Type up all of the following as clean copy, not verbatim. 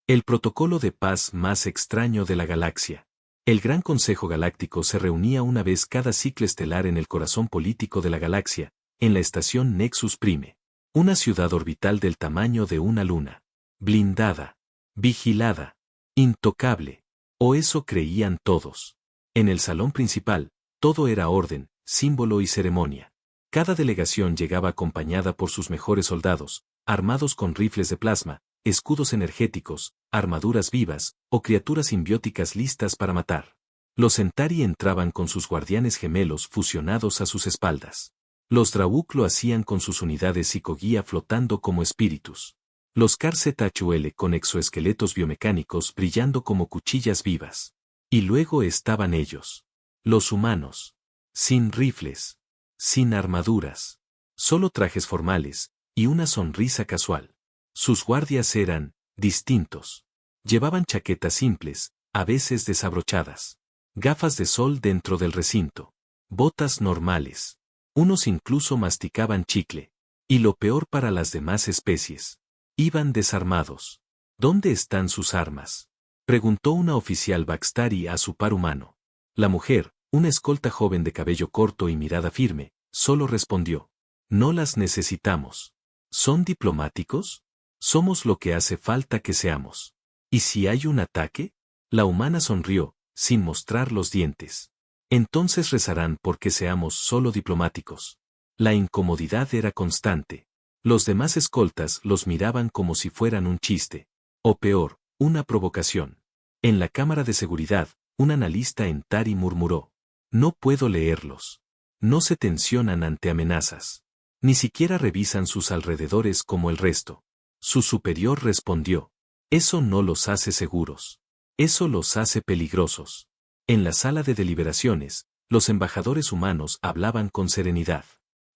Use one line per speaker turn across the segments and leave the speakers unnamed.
El protocolo de paz más extraño de la galaxia. El Gran Consejo Galáctico se reunía una vez cada ciclo estelar en el corazón político de la galaxia, en la estación Nexus Prime. Una ciudad orbital del tamaño de una luna. Blindada. Vigilada. Intocable. O eso creían todos. En el salón principal, todo era orden, símbolo y ceremonia. Cada delegación llegaba acompañada por sus mejores soldados, armados con rifles de plasma, escudos energéticos, armaduras vivas, o criaturas simbióticas listas para matar. Los Centauri entraban con sus guardianes gemelos fusionados a sus espaldas. Los Dra'uk lo hacían con sus unidades psicoguía flotando como espíritus. Los Kar-ZHUL con exoesqueletos biomecánicos brillando como cuchillas vivas. Y luego estaban ellos. Los humanos. Sin rifles. Sin armaduras. Solo trajes formales, y una sonrisa casual. Sus guardias eran distintos. Llevaban chaquetas simples, a veces desabrochadas. Gafas de sol dentro del recinto. Botas normales. Unos incluso masticaban chicle. Y lo peor para las demás especies. Iban desarmados. ¿Dónde están sus armas?, preguntó una oficial Baxtari a su par humano. La mujer, una escolta joven de cabello corto y mirada firme, solo respondió: no las necesitamos. ¿Son diplomáticos? Somos lo que hace falta que seamos. ¿Y si hay un ataque? La humana sonrió, sin mostrar los dientes. Entonces rezarán porque seamos solo diplomáticos. La incomodidad era constante. Los demás escoltas los miraban como si fueran un chiste. O peor, una provocación. En la cámara de seguridad, un analista en Tari murmuró: no puedo leerlos. No se tensionan ante amenazas. Ni siquiera revisan sus alrededores como el resto. Su superior respondió: eso no los hace seguros. Eso los hace peligrosos. En la sala de deliberaciones, los embajadores humanos hablaban con serenidad.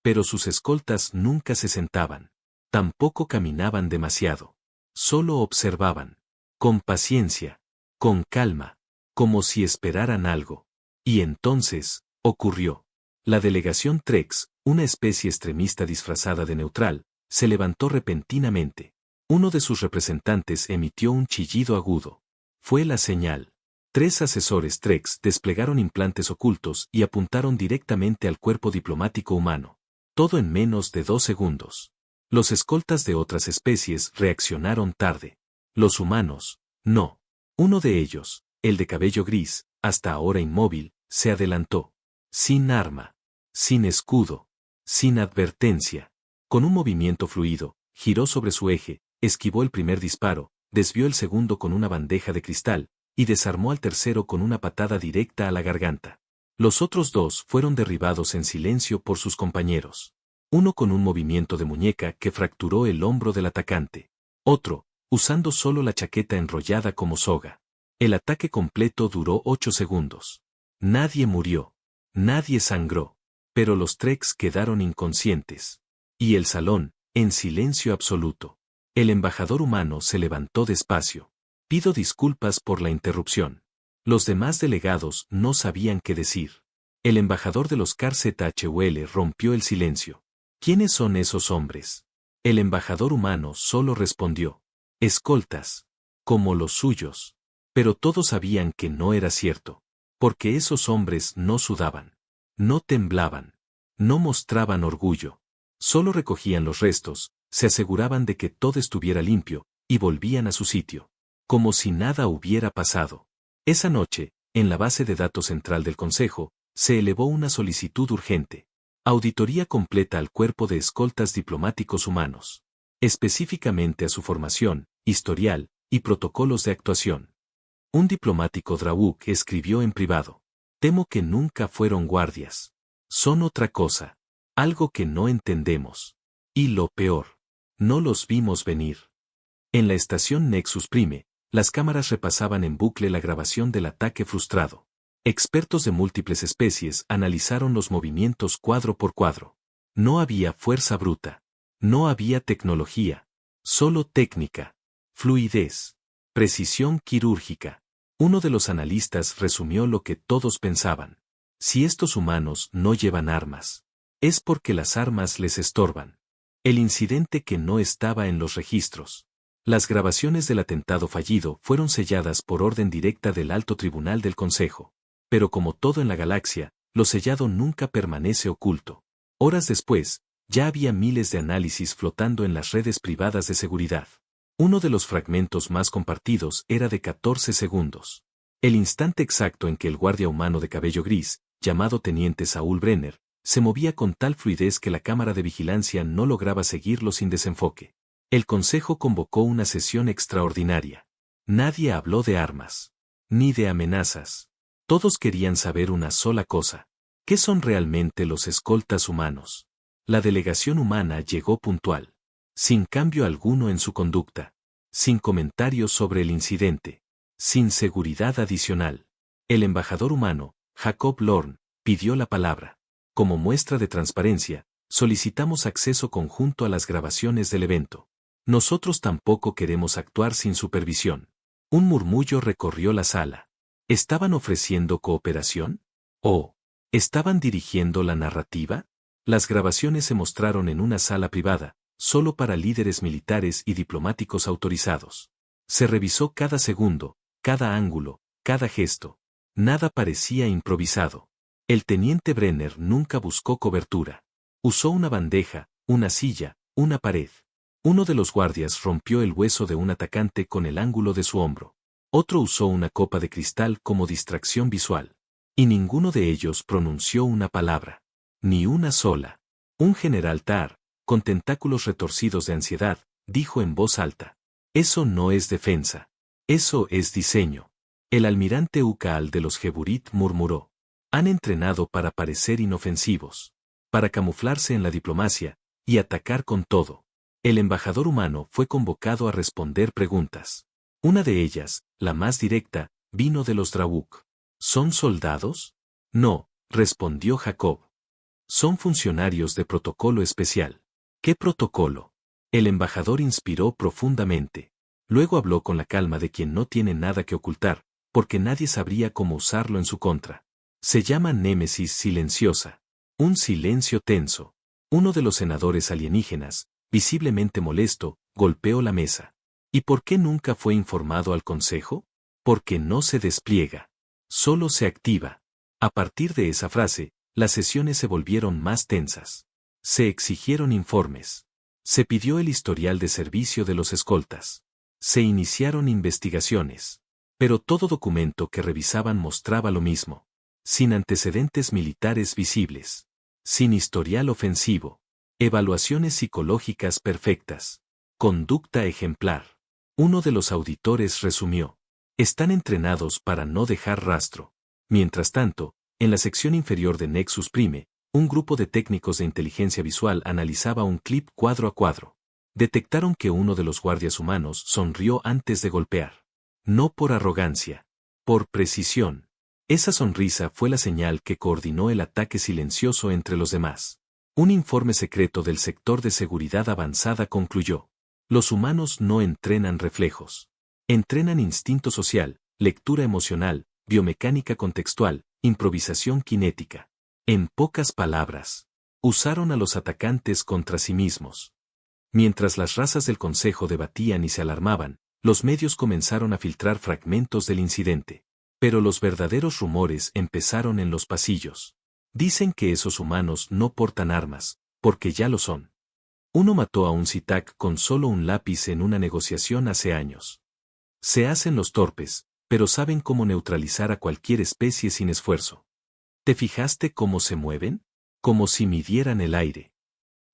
Pero sus escoltas nunca se sentaban. Tampoco caminaban demasiado. Solo observaban. Con paciencia. Con calma. Como si esperaran algo. Y entonces, ocurrió. La delegación Trex, una especie extremista disfrazada de neutral, se levantó repentinamente. Uno de sus representantes emitió un chillido agudo. Fue la señal. 3 asesores Trex desplegaron implantes ocultos y apuntaron directamente al cuerpo diplomático humano. Todo en menos de 2 segundos. Los escoltas de otras especies reaccionaron tarde. Los humanos, no. Uno de ellos, el de cabello gris, hasta ahora inmóvil, se adelantó. Sin arma. Sin escudo. Sin advertencia. Con un movimiento fluido, giró sobre su eje, esquivó el primer disparo, desvió el segundo con una bandeja de cristal, y desarmó al tercero con una patada directa a la garganta. Los otros 2 fueron derribados en silencio por sus compañeros. Uno con un movimiento de muñeca que fracturó el hombro del atacante. Otro, usando solo la chaqueta enrollada como soga. El ataque completo duró 8 segundos. Nadie murió. Nadie sangró. Pero los Trex quedaron inconscientes. Y el salón, en silencio absoluto. El embajador humano se levantó despacio. Pido disculpas por la interrupción. Los demás delegados no sabían qué decir. El embajador de los Kar-ZHUL rompió el silencio. ¿Quiénes son esos hombres? El embajador humano solo respondió: escoltas. Como los suyos. Pero todos sabían que no era cierto. Porque esos hombres no sudaban. No temblaban. No mostraban orgullo. Solo recogían los restos, se aseguraban de que todo estuviera limpio, y volvían a su sitio. Como si nada hubiera pasado. Esa noche, en la base de datos central del Consejo, se elevó una solicitud urgente. Auditoría completa al cuerpo de escoltas diplomáticos humanos. Específicamente a su formación, historial, y protocolos de actuación. Un diplomático Dra'uk escribió en privado: temo que nunca fueron guardias. Son otra cosa. Algo que no entendemos. Y lo peor. No los vimos venir. En la estación Nexus Prime, las cámaras repasaban en bucle la grabación del ataque frustrado. Expertos de múltiples especies analizaron los movimientos cuadro por cuadro. No había fuerza bruta. No había tecnología. Solo técnica. Fluidez. Precisión quirúrgica. Uno de los analistas resumió lo que todos pensaban. Si estos humanos no llevan armas, es porque las armas les estorban. El incidente que no estaba en los registros. Las grabaciones del atentado fallido fueron selladas por orden directa del Alto Tribunal del Consejo. Pero como todo en la galaxia, lo sellado nunca permanece oculto. Horas después, ya había miles de análisis flotando en las redes privadas de seguridad. Uno de los fragmentos más compartidos era de 14 segundos. El instante exacto en que el guardia humano de cabello gris, llamado Teniente Saúl Brenner, se movía con tal fluidez que la cámara de vigilancia no lograba seguirlo sin desenfoque. El Consejo convocó una sesión extraordinaria. Nadie habló de armas, ni de amenazas. Todos querían saber una sola cosa. ¿Qué son realmente los escoltas humanos? La delegación humana llegó puntual, sin cambio alguno en su conducta, sin comentarios sobre el incidente, sin seguridad adicional. El embajador humano, Jacob Lorne, pidió la palabra. Como muestra de transparencia, solicitamos acceso conjunto a las grabaciones del evento. Nosotros tampoco queremos actuar sin supervisión. Un murmullo recorrió la sala. ¿Estaban ofreciendo cooperación? ¿O estaban dirigiendo la narrativa? Las grabaciones se mostraron en una sala privada, solo para líderes militares y diplomáticos autorizados. Se revisó cada segundo, cada ángulo, cada gesto. Nada parecía improvisado. El teniente Brenner nunca buscó cobertura. Usó una bandeja, una silla, una pared. Uno de los guardias rompió el hueso de un atacante con el ángulo de su hombro. Otro usó una copa de cristal como distracción visual. Y ninguno de ellos pronunció una palabra. Ni una sola. Un general Tar, con tentáculos retorcidos de ansiedad, dijo en voz alta. Eso no es defensa. Eso es diseño. El almirante Ucaal de los Geburit murmuró. Han entrenado para parecer inofensivos. Para camuflarse en la diplomacia, y atacar con todo. El embajador humano fue convocado a responder preguntas. Una de ellas, la más directa, vino de los Drawuk. ¿Son soldados? No, respondió Jacob. Son funcionarios de protocolo especial. ¿Qué protocolo? El embajador inspiró profundamente. Luego habló con la calma de quien no tiene nada que ocultar, porque nadie sabría cómo usarlo en su contra. Se llama némesis silenciosa. Un silencio tenso. Uno de los senadores alienígenas, visiblemente molesto, golpeó la mesa. ¿Y por qué nunca fue informado al Consejo? Porque no se despliega. Solo se activa. A partir de esa frase, las sesiones se volvieron más tensas. Se exigieron informes. Se pidió el historial de servicio de los escoltas. Se iniciaron investigaciones. Pero todo documento que revisaban mostraba lo mismo. Sin antecedentes militares visibles. Sin historial ofensivo. Evaluaciones psicológicas perfectas. Conducta ejemplar. Uno de los auditores resumió. Están entrenados para no dejar rastro. Mientras tanto, en la sección inferior de Nexus Prime, un grupo de técnicos de inteligencia visual analizaba un clip cuadro a cuadro. Detectaron que uno de los guardias humanos sonrió antes de golpear. No por arrogancia. Por precisión. Esa sonrisa fue la señal que coordinó el ataque silencioso entre los demás. Un informe secreto del sector de seguridad avanzada concluyó. Los humanos no entrenan reflejos. Entrenan instinto social, lectura emocional, biomecánica contextual, improvisación cinética. En pocas palabras, usaron a los atacantes contra sí mismos. Mientras las razas del Consejo debatían y se alarmaban, los medios comenzaron a filtrar fragmentos del incidente. Pero los verdaderos rumores empezaron en los pasillos. Dicen que esos humanos no portan armas, porque ya lo son. Uno mató a un Citak con solo un lápiz en una negociación hace años. Se hacen los torpes, pero saben cómo neutralizar a cualquier especie sin esfuerzo. ¿Te fijaste cómo se mueven? Como si midieran el aire.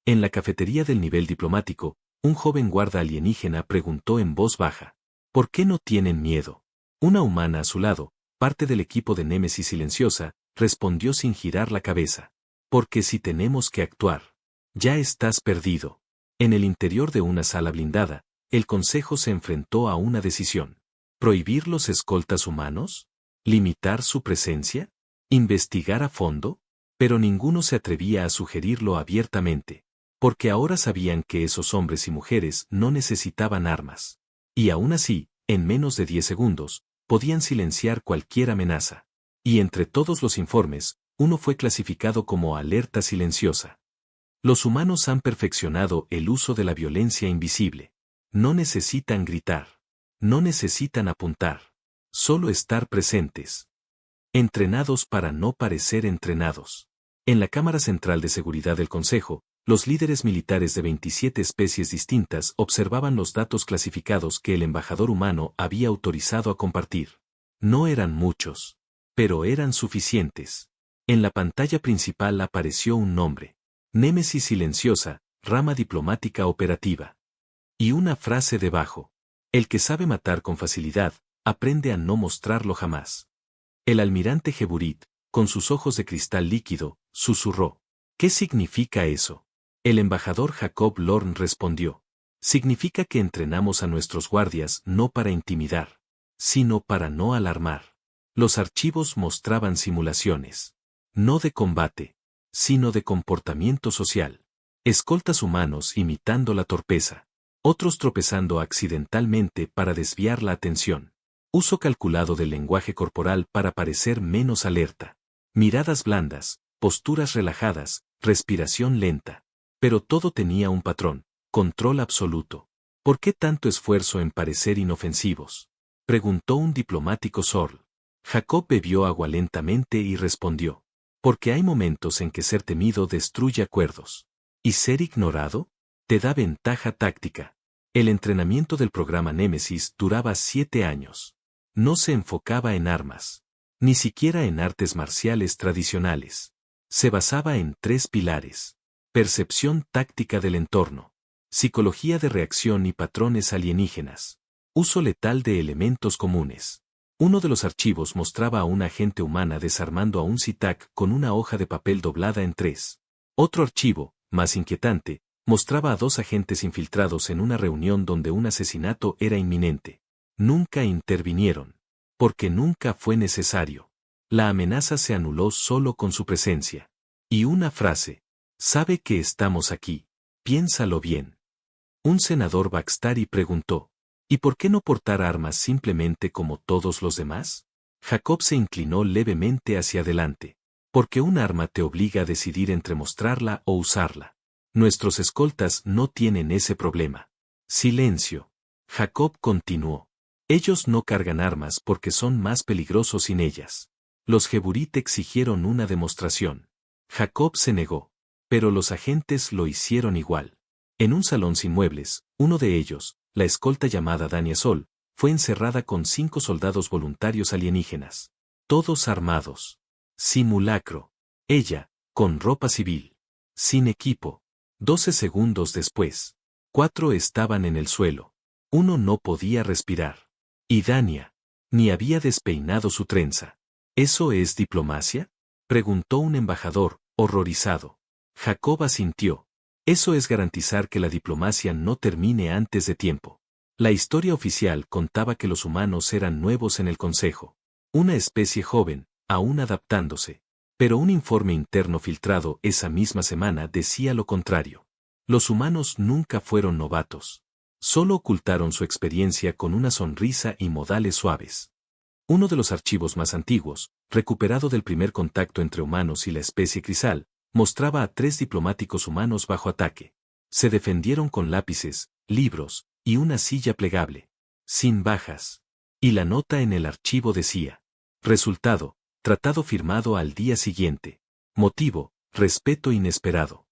En la cafetería del nivel diplomático, un joven guarda alienígena preguntó en voz baja. ¿Por qué no tienen miedo? Una humana a su lado, parte del equipo de Némesis Silenciosa, respondió sin girar la cabeza. Porque si tenemos que actuar. Ya estás perdido. En el interior de una sala blindada, el Consejo se enfrentó a una decisión. ¿Prohibir los escoltas humanos? ¿Limitar su presencia? ¿Investigar a fondo? Pero ninguno se atrevía a sugerirlo abiertamente. Porque ahora sabían que esos hombres y mujeres no necesitaban armas. Y aún así, en menos de 10 segundos, podían silenciar cualquier amenaza. Y entre todos los informes, uno fue clasificado como alerta silenciosa. Los humanos han perfeccionado el uso de la violencia invisible. No necesitan gritar. No necesitan apuntar. Solo estar presentes. Entrenados para no parecer entrenados. En la Cámara Central de Seguridad del Consejo, los líderes militares de 27 especies distintas observaban los datos clasificados que el embajador humano había autorizado a compartir. No eran muchos, pero eran suficientes. En la pantalla principal apareció un nombre. Némesis silenciosa, rama diplomática operativa. Y una frase debajo. El que sabe matar con facilidad, aprende a no mostrarlo jamás. El almirante Geburit, con sus ojos de cristal líquido, susurró. ¿Qué significa eso? El embajador Jacob Lorn respondió. Significa que entrenamos a nuestros guardias no para intimidar, sino para no alarmar. Los archivos mostraban simulaciones. No de combate, sino de comportamiento social. Escoltas humanos imitando la torpeza. Otros tropezando accidentalmente para desviar la atención. Uso calculado del lenguaje corporal para parecer menos alerta. Miradas blandas, posturas relajadas, respiración lenta. Pero todo tenía un patrón, control absoluto. ¿Por qué tanto esfuerzo en parecer inofensivos? Preguntó un diplomático sorl. Jacob bebió agua lentamente y respondió. Porque hay momentos en que ser temido destruye acuerdos. ¿Y ser ignorado? Te da ventaja táctica. El entrenamiento del programa Némesis duraba 7 años. No se enfocaba en armas. Ni siquiera en artes marciales tradicionales. Se basaba en 3 pilares. Percepción táctica del entorno. Psicología de reacción y patrones alienígenas. Uso letal de elementos comunes. Uno de los archivos mostraba a una agente humana desarmando a un SITAC con una hoja de papel doblada en 3. Otro archivo, más inquietante, mostraba a 2 agentes infiltrados en una reunión donde un asesinato era inminente. Nunca intervinieron. Porque nunca fue necesario. La amenaza se anuló solo con su presencia. Y una frase. Sabe que estamos aquí. Piénsalo bien. Un senador Baxtari preguntó. ¿Y por qué no portar armas simplemente como todos los demás? Jacob se inclinó levemente hacia adelante. Porque un arma te obliga a decidir entre mostrarla o usarla. Nuestros escoltas no tienen ese problema. Silencio. Jacob continuó. Ellos no cargan armas porque son más peligrosos sin ellas. Los Geburit exigieron una demostración. Jacob se negó. Pero los agentes lo hicieron igual. En un salón sin muebles, uno de ellos, la escolta llamada Dania Sol, fue encerrada con 5 soldados voluntarios alienígenas. Todos armados. Simulacro. Ella, con ropa civil. Sin equipo. 12 segundos después. 4 estaban en el suelo. 1 no podía respirar. Y Dania. Ni había despeinado su trenza. ¿Eso es diplomacia? Preguntó un embajador, horrorizado. Jacob asintió. Eso es garantizar que la diplomacia no termine antes de tiempo. La historia oficial contaba que los humanos eran nuevos en el Consejo. Una especie joven, aún adaptándose. Pero un informe interno filtrado esa misma semana decía lo contrario. Los humanos nunca fueron novatos. Solo ocultaron su experiencia con una sonrisa y modales suaves. Uno de los archivos más antiguos, recuperado del primer contacto entre humanos y la especie crisal, mostraba a 3 diplomáticos humanos bajo ataque. Se defendieron con lápices, libros, y una silla plegable. Sin bajas. Y la nota en el archivo decía. Resultado, tratado firmado al día siguiente. Motivo, respeto inesperado.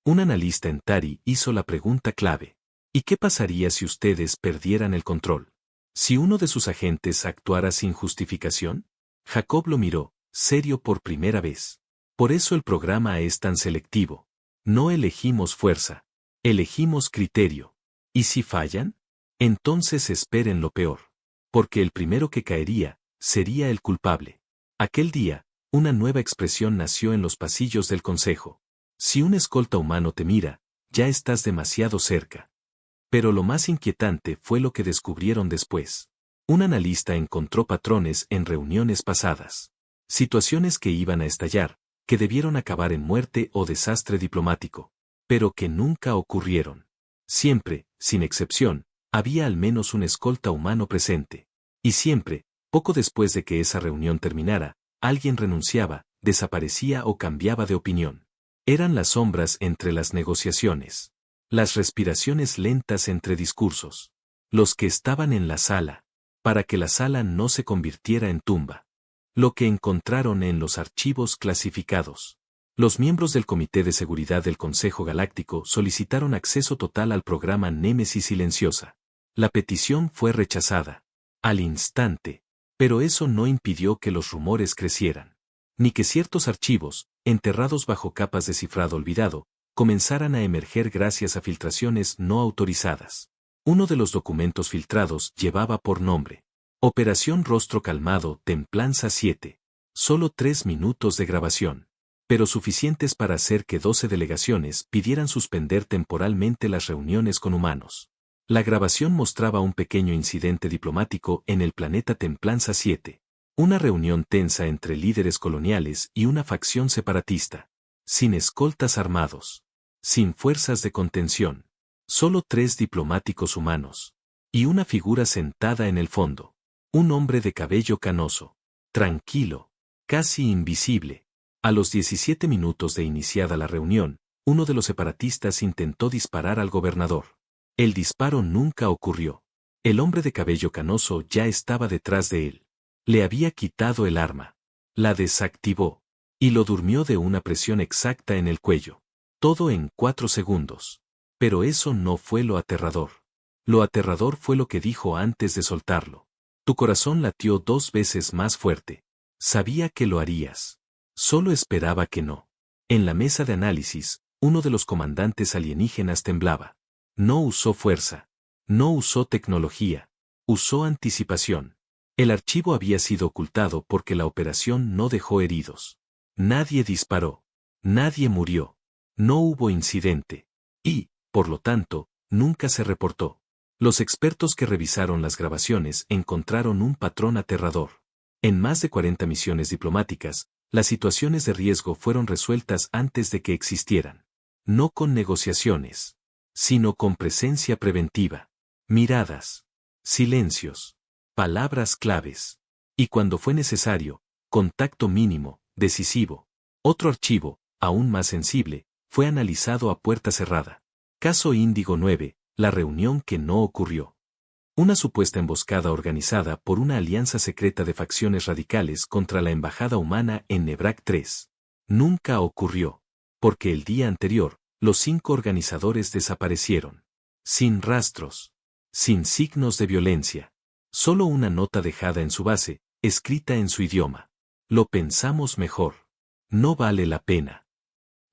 Un analista en Tari hizo la pregunta clave. ¿Y qué pasaría si ustedes perdieran el control? ¿Si uno de sus agentes actuara sin justificación? Jacob lo miró, serio por primera vez. Por eso el programa es tan selectivo. No elegimos fuerza. Elegimos criterio. ¿Y si fallan? Entonces esperen lo peor. Porque el primero que caería, sería el culpable. Aquel día, una nueva expresión nació en los pasillos del Consejo. Si un escolta humano te mira, ya estás demasiado cerca. Pero lo más inquietante fue lo que descubrieron después. Un analista encontró patrones en reuniones pasadas. Situaciones que iban a estallar, que debieron acabar en muerte o desastre diplomático, pero que nunca ocurrieron. Siempre, sin excepción, había al menos un escolta humano presente. Y siempre, poco después de que esa reunión terminara, alguien renunciaba, desaparecía o cambiaba de opinión. Eran las sombras entre las negociaciones. Las respiraciones lentas entre discursos. Los que estaban en la sala. Para que la sala no se convirtiera en tumba. Lo que encontraron en los archivos clasificados. Los miembros del Comité de Seguridad del Consejo Galáctico solicitaron acceso total al programa Némesis Silenciosa. La petición fue rechazada. Al instante. Pero eso no impidió que los rumores crecieran. Ni que ciertos archivos, enterrados bajo capas de cifrado olvidado, comenzaran a emerger gracias a filtraciones no autorizadas. Uno de los documentos filtrados llevaba por nombre Operación Rostro Calmado, Templanza 7. Solo 3 minutos de grabación. Pero suficientes para hacer que 12 delegaciones pidieran suspender temporalmente las reuniones con humanos. La grabación mostraba un pequeño incidente diplomático en el planeta Templanza 7. Una reunión tensa entre líderes coloniales y una facción separatista. Sin escoltas armados. Sin fuerzas de contención. Solo 3 diplomáticos humanos. Y una figura sentada en el fondo. Un hombre de cabello canoso. Tranquilo. Casi invisible. A los 17 minutos de iniciada la reunión, uno de los separatistas intentó disparar al gobernador. El disparo nunca ocurrió. El hombre de cabello canoso ya estaba detrás de él. Le había quitado el arma. La desactivó. Y lo durmió de una presión exacta en el cuello. Todo en 4 segundos. Pero eso no fue lo aterrador. Lo aterrador fue lo que dijo antes de soltarlo. Tu corazón latió 2 veces más fuerte. Sabía que lo harías. Solo esperaba que no. En la mesa de análisis, uno de los comandantes alienígenas temblaba. No usó fuerza. No usó tecnología. Usó anticipación. El archivo había sido ocultado porque la operación no dejó heridos. Nadie disparó. Nadie murió. No hubo incidente. Y, por lo tanto, nunca se reportó. Los expertos que revisaron las grabaciones encontraron un patrón aterrador. En más de 40 misiones diplomáticas, las situaciones de riesgo fueron resueltas antes de que existieran. No con negociaciones, sino con presencia preventiva. Miradas, silencios, palabras claves. Y cuando fue necesario, contacto mínimo, decisivo. Otro archivo, aún más sensible, fue analizado a puerta cerrada. Caso Índigo 9, la reunión que no ocurrió. Una supuesta emboscada organizada por una alianza secreta de facciones radicales contra la embajada humana en Nebrak 3. Nunca ocurrió, porque el día anterior, los 5 organizadores desaparecieron. Sin rastros. Sin signos de violencia. Solo una nota dejada en su base, escrita en su idioma. Lo pensamos mejor. No vale la pena.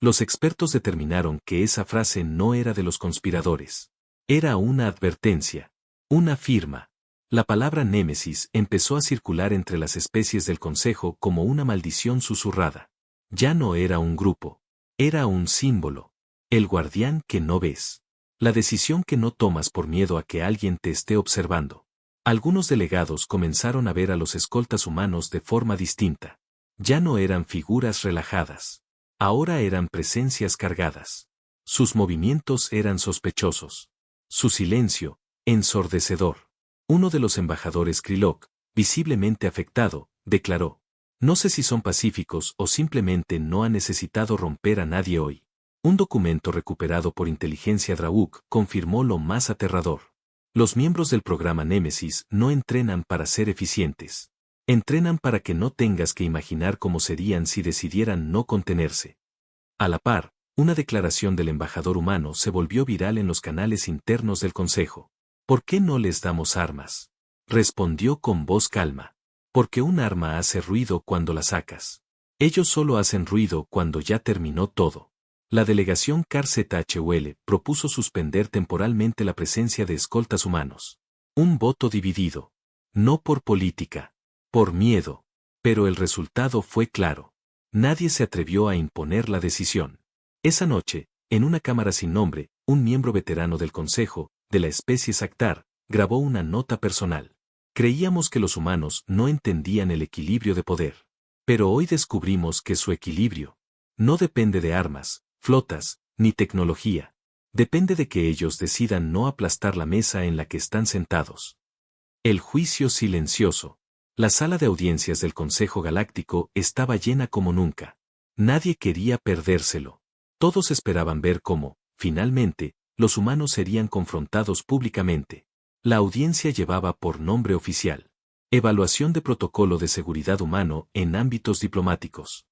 Los expertos determinaron que esa frase no era de los conspiradores. Era una advertencia. Una firma. La palabra némesis empezó a circular entre las especies del Consejo como una maldición susurrada. Ya no era un grupo. Era un símbolo. El guardián que no ves. La decisión que no tomas por miedo a que alguien te esté observando. Algunos delegados comenzaron a ver a los escoltas humanos de forma distinta. Ya no eran figuras relajadas. Ahora eran presencias cargadas. Sus movimientos eran sospechosos. Su silencio, ensordecedor. Uno de los embajadores Krylok, visiblemente afectado, declaró: no sé si son pacíficos o simplemente no han necesitado romper a nadie hoy. Un documento recuperado por inteligencia Drauk confirmó lo más aterrador. Los miembros del programa Némesis no entrenan para ser eficientes. Entrenan para que no tengas que imaginar cómo serían si decidieran no contenerse. A la par, una declaración del embajador humano se volvió viral en los canales internos del Consejo. ¿Por qué no les damos armas? Respondió con voz calma. Porque un arma hace ruido cuando la sacas. Ellos solo hacen ruido cuando ya terminó todo. La delegación CAR-ZHUL propuso suspender temporalmente la presencia de escoltas humanos. Un voto dividido. No por política. Por miedo. Pero el resultado fue claro. Nadie se atrevió a imponer la decisión. Esa noche, en una cámara sin nombre, un miembro veterano del Consejo, de la especie Saktar, grabó una nota personal. Creíamos que los humanos no entendían el equilibrio de poder. Pero hoy descubrimos que su equilibrio no depende de armas, flotas, ni tecnología. Depende de que ellos decidan no aplastar la mesa en la que están sentados. El juicio silencioso. La sala de audiencias del Consejo Galáctico estaba llena como nunca. Nadie quería perdérselo. Todos esperaban ver cómo, finalmente, los humanos serían confrontados públicamente. La audiencia llevaba por nombre oficial: Evaluación de Protocolo de Seguridad Humano en ámbitos diplomáticos.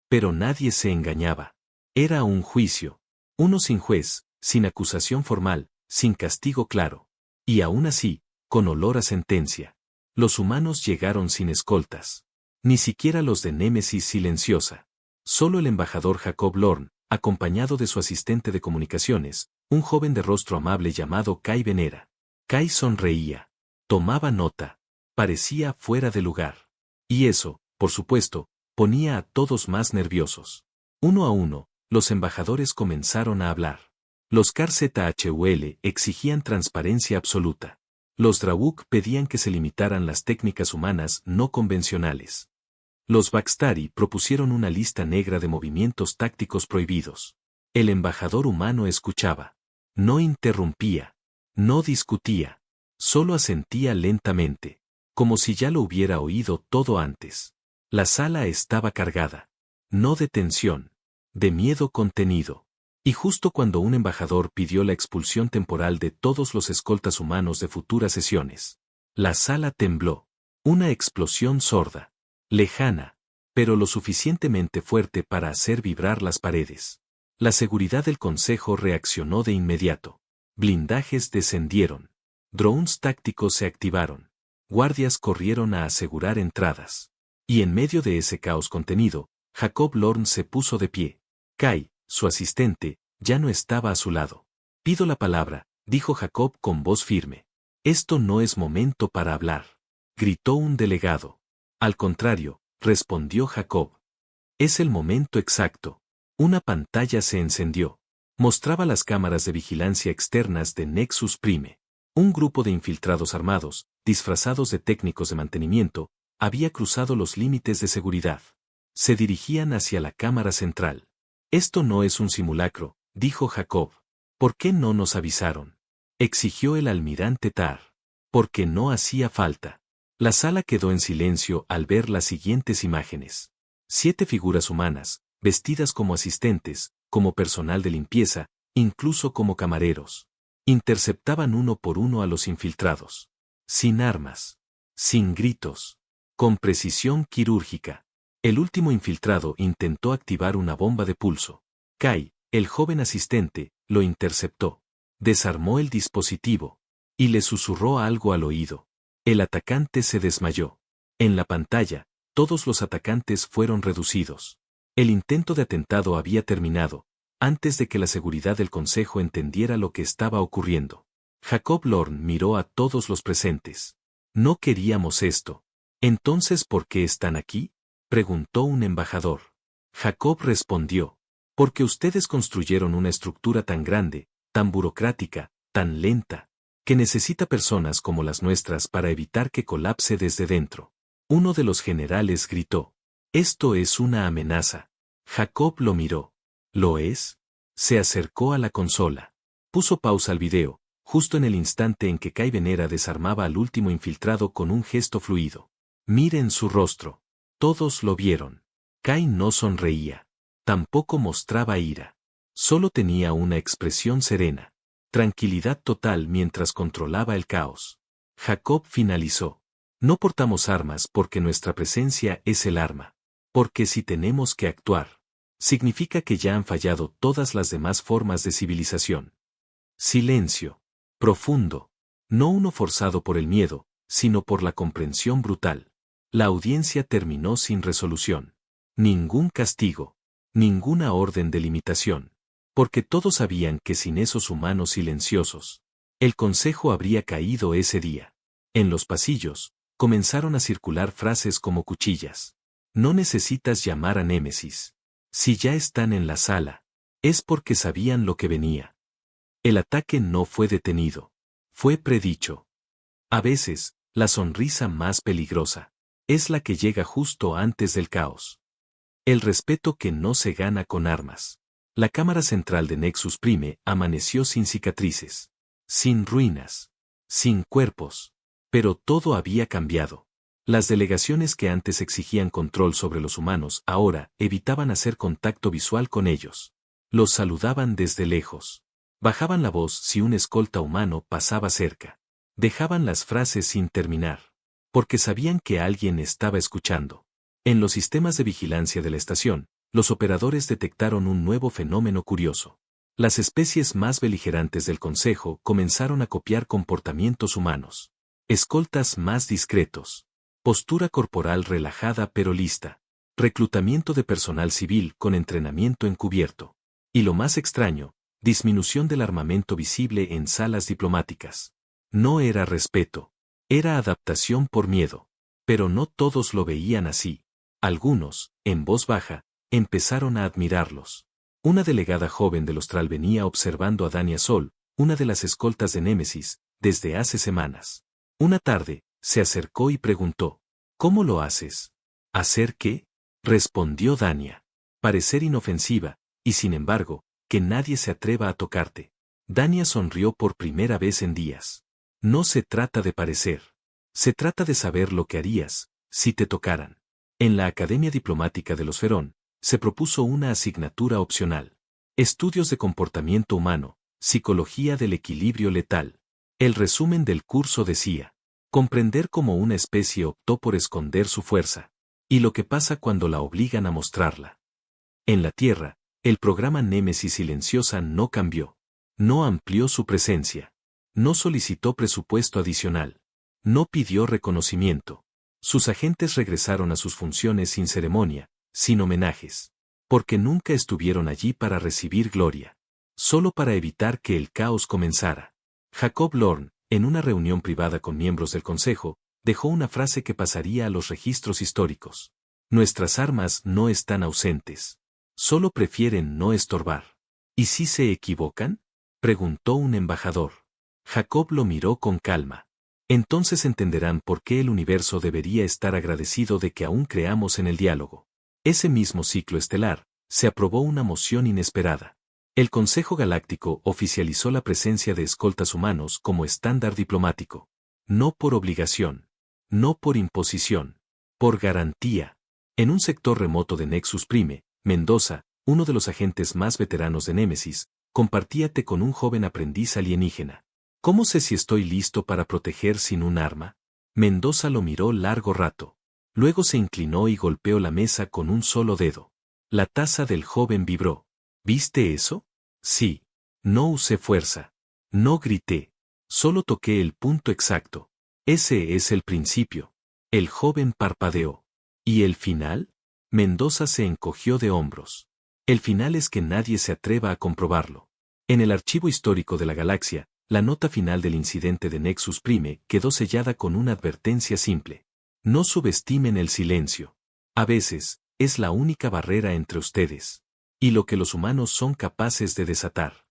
Pero nadie se engañaba. Era un juicio. Uno sin juez, sin acusación formal, sin castigo claro. Y aún así, con olor a sentencia. Los humanos llegaron sin escoltas. Ni siquiera los de Némesis silenciosa. Solo el embajador Jacob Lorn, acompañado de su asistente de comunicaciones, un joven de rostro amable llamado Kai Venera. Kai sonreía. Tomaba nota. Parecía fuera de lugar. Y eso, por supuesto, ponía a todos más nerviosos. Uno a uno, los embajadores comenzaron a hablar. Los KZHUL exigían transparencia absoluta. Los Drawuk pedían que se limitaran las técnicas humanas no convencionales. Los Baxtari propusieron una lista negra de movimientos tácticos prohibidos. El embajador humano escuchaba. No interrumpía. No discutía. Solo asentía lentamente, como si ya lo hubiera oído todo antes. La sala estaba cargada. No de tensión, de miedo contenido. Y justo cuando un embajador pidió la expulsión temporal de todos los escoltas humanos de futuras sesiones, la sala tembló. Una explosión sorda, lejana, pero lo suficientemente fuerte para hacer vibrar las paredes. La seguridad del Consejo reaccionó de inmediato. Blindajes descendieron. Drones tácticos se activaron. Guardias corrieron a asegurar entradas. Y en medio de ese caos contenido, Jacob Lorn se puso de pie. Kai, su asistente, ya no estaba a su lado. Pido la palabra, dijo Jacob con voz firme. Esto no es momento para hablar, gritó un delegado. Al contrario, respondió Jacob. Es el momento exacto. Una pantalla se encendió. Mostraba las cámaras de vigilancia externas de Nexus Prime. Un grupo de infiltrados armados, disfrazados de técnicos de mantenimiento, había cruzado los límites de seguridad. Se dirigían hacia la cámara central. Esto no es un simulacro, dijo Jacob. ¿Por qué no nos avisaron? Exigió el almirante Tar. Porque no hacía falta. La sala quedó en silencio al ver las siguientes imágenes. 7 figuras humanas, vestidas como asistentes, como personal de limpieza, incluso como camareros. Interceptaban uno por uno a los infiltrados. Sin armas. Sin gritos. Con precisión quirúrgica. El último infiltrado intentó activar una bomba de pulso. Kai, el joven asistente, lo interceptó. Desarmó el dispositivo. Y le susurró algo al oído. El atacante se desmayó. En la pantalla, todos los atacantes fueron reducidos. El intento de atentado había terminado, antes de que la seguridad del Consejo entendiera lo que estaba ocurriendo. Jacob Lorn miró a todos los presentes. No queríamos esto. ¿Entonces por qué están aquí?, preguntó un embajador. Jacob respondió. Porque ustedes construyeron una estructura tan grande, tan burocrática, tan lenta, que necesita personas como las nuestras para evitar que colapse desde dentro. Uno de los generales gritó. Esto es una amenaza. Jacob lo miró. ¿Lo es? Se acercó a la consola. Puso pausa al video, justo en el instante en que Kai Venera desarmaba al último infiltrado con un gesto fluido. Miren su rostro. Todos lo vieron. Kai no sonreía. Tampoco mostraba ira. Solo tenía una expresión serena. Tranquilidad total mientras controlaba el caos. Jacob finalizó. No portamos armas porque nuestra presencia es el arma. Porque si tenemos que actuar, significa que ya han fallado todas las demás formas de civilización. Silencio. Profundo. No uno forzado por el miedo, sino por la comprensión brutal. La audiencia terminó sin resolución. Ningún castigo. Ninguna orden de limitación. Porque todos sabían que sin esos humanos silenciosos, el Consejo habría caído ese día. En los pasillos, comenzaron a circular frases como cuchillas. No necesitas llamar a Némesis. Si ya están en la sala, es porque sabían lo que venía. El ataque no fue detenido. Fue predicho. A veces, la sonrisa más peligrosa es la que llega justo antes del caos. El respeto que no se gana con armas. La cámara central de Nexus Prime amaneció sin cicatrices, sin ruinas, sin cuerpos. Pero todo había cambiado. Las delegaciones que antes exigían control sobre los humanos ahora evitaban hacer contacto visual con ellos. Los saludaban desde lejos. Bajaban la voz si un escolta humano pasaba cerca. Dejaban las frases sin terminar. Porque sabían que alguien estaba escuchando. En los sistemas de vigilancia de la estación, los operadores detectaron un nuevo fenómeno curioso. Las especies más beligerantes del Consejo comenzaron a copiar comportamientos humanos. Escoltas más discretos. Postura corporal relajada pero lista. Reclutamiento de personal civil con entrenamiento encubierto. Y lo más extraño, disminución del armamento visible en salas diplomáticas. No era respeto. Era adaptación por miedo. Pero no todos lo veían así. Algunos, en voz baja, empezaron a admirarlos. Una delegada joven del Austral venía observando a Dania Sol, una de las escoltas de Némesis, desde hace semanas. Una tarde, se acercó y preguntó, ¿cómo lo haces? ¿Hacer qué? Respondió Dania. Parecer inofensiva, y sin embargo, que nadie se atreva a tocarte. Dania sonrió por primera vez en días. No se trata de parecer. Se trata de saber lo que harías, si te tocaran. En la Academia Diplomática de los Ferón, se propuso una asignatura opcional. Estudios de comportamiento humano, psicología del equilibrio letal. El resumen del curso decía, comprender cómo una especie optó por esconder su fuerza, y lo que pasa cuando la obligan a mostrarla. En la Tierra, el programa Némesis Silenciosa no cambió. No amplió su presencia. No solicitó presupuesto adicional. No pidió reconocimiento. Sus agentes regresaron a sus funciones sin ceremonia, sin homenajes. Porque nunca estuvieron allí para recibir gloria. Solo para evitar que el caos comenzara. Jacob Lorne, en una reunión privada con miembros del Consejo, dejó una frase que pasaría a los registros históricos. Nuestras armas no están ausentes. Solo prefieren no estorbar. ¿Y si se equivocan? Preguntó un embajador. Jacob lo miró con calma. Entonces entenderán por qué el universo debería estar agradecido de que aún creamos en el diálogo. Ese mismo ciclo estelar, se aprobó una moción inesperada. El Consejo Galáctico oficializó la presencia de escoltas humanos como estándar diplomático. No por obligación. No por imposición. Por garantía. En un sector remoto de Nexus Prime, Mendoza, uno de los agentes más veteranos de Némesis, compartía té con un joven aprendiz alienígena. ¿Cómo sé si estoy listo para proteger sin un arma? Mendoza lo miró largo rato. Luego se inclinó y golpeó la mesa con un solo dedo. La taza del joven vibró. ¿Viste eso? Sí. No usé fuerza. No grité. Solo toqué el punto exacto. Ese es el principio. El joven parpadeó. ¿Y el final? Mendoza se encogió de hombros. El final es que nadie se atreva a comprobarlo. En el archivo histórico de la galaxia, la nota final del incidente de Nexus Prime quedó sellada con una advertencia simple. No subestimen el silencio. A veces, es la única barrera entre ustedes. Y lo que los humanos son capaces de desatar.